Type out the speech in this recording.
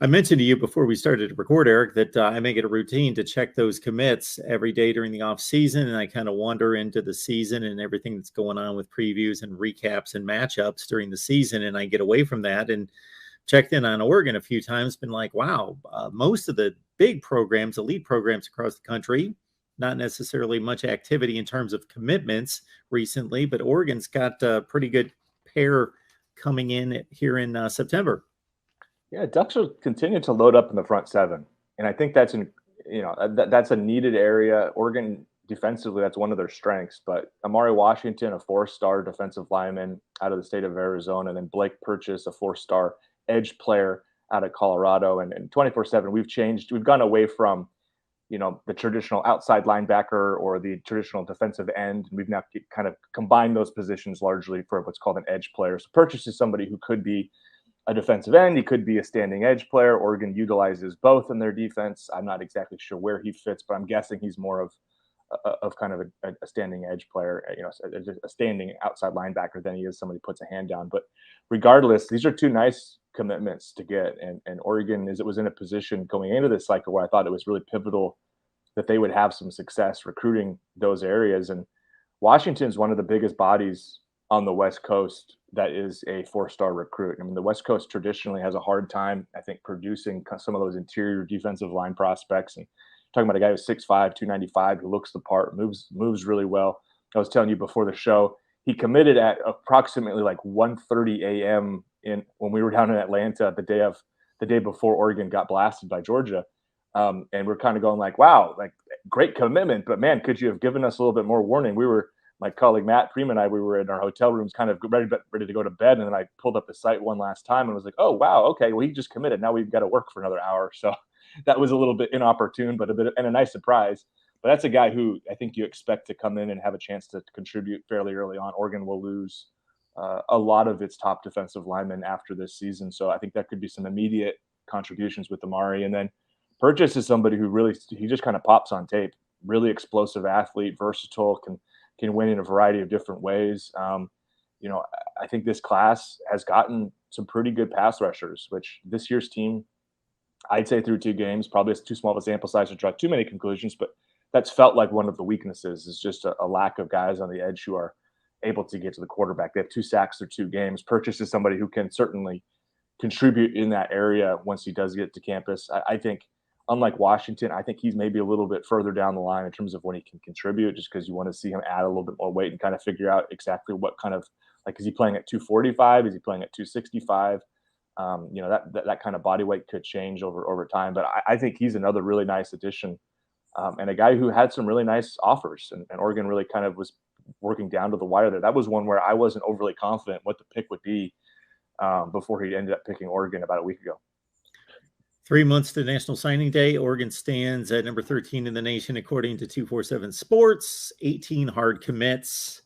I mentioned to you before we started to record, Eric, that I make it a routine to check those commits every day during the off season. And I kind of wander into the season and everything that's going on with previews and recaps and matchups during the season. And I get away from that and checked in on Oregon a few times, been like, wow, most of the big programs, elite programs across the country, not necessarily much activity in terms of commitments recently, but Oregon's got a pretty good pair coming in here in September. Yeah, Ducks will continue to load up in the front seven, and I think that's that's a needed area. Oregon defensively, that's one of their strengths. But Amauri Washington, a 4-star defensive lineman out of the state of Arizona, and then Blake Purchase, a 4-star edge player out of Colorado, and 24/7. We've gone away from the traditional outside linebacker or the traditional defensive end. And we've now kind of combined those positions largely for what's called an edge player. So Purchase is somebody who could be a defensive end. He could be a standing edge player. Oregon utilizes both in their defense. I'm not exactly sure where he fits, but I'm guessing he's more of kind of a standing edge player, a standing outside linebacker than he is somebody who puts a hand down. But regardless, these are two nice commitments to get. And Oregon was in a position going into this cycle where I thought it was really pivotal that they would have some success recruiting those areas. And Washington's one of the biggest bodies on the West Coast that is a 4-star recruit. I mean, the West Coast traditionally has a hard time, I think, producing some of those interior defensive line prospects. And talking about a guy who's 6'5", 295, who looks the part, moves really well. I was telling you before the show, he committed at approximately like 1:30 a.m. when we were down in Atlanta the day before Oregon got blasted by Georgia. And we're kind of going like, wow, like great commitment, but man, could you have given us a little bit more warning? My colleague Matt Freeman and I, we were in our hotel rooms kind of ready to go to bed. And then I pulled up the site one last time and was like, oh, wow, okay, well, he just committed. Now we've got to work for another hour. So that was a little bit inopportune, but a nice surprise. But that's a guy who I think you expect to come in and have a chance to contribute fairly early on. Oregon will lose a lot of its top defensive linemen after this season. So I think that could be some immediate contributions with Amauri. And then Purchase is somebody who he just kind of pops on tape. Really explosive athlete, versatile, can win in a variety of different ways. I think this class has gotten some pretty good pass rushers, which this year's team, I'd say through 2 games, probably it's too small of a sample size to draw too many conclusions, but that's felt like one of the weaknesses is just a lack of guys on the edge who are able to get to the quarterback. They have 2 sacks through 2 games. Purchase is somebody who can certainly contribute in that area once he does get to campus. I think, unlike Washington, I think he's maybe a little bit further down the line in terms of when he can contribute, just because you want to see him add a little bit more weight and kind of figure out exactly what kind of, like, is he playing at 245? Is he playing at 265? That kind of body weight could change over time. But I think he's another really nice addition and a guy who had some really nice offers. And Oregon really kind of was working down to the wire there. That was one where I wasn't overly confident what the pick would be before he ended up picking Oregon about a week ago. 3 months to National Signing Day. Oregon stands at number 13 in the nation, according to 247 Sports. 18 hard commits.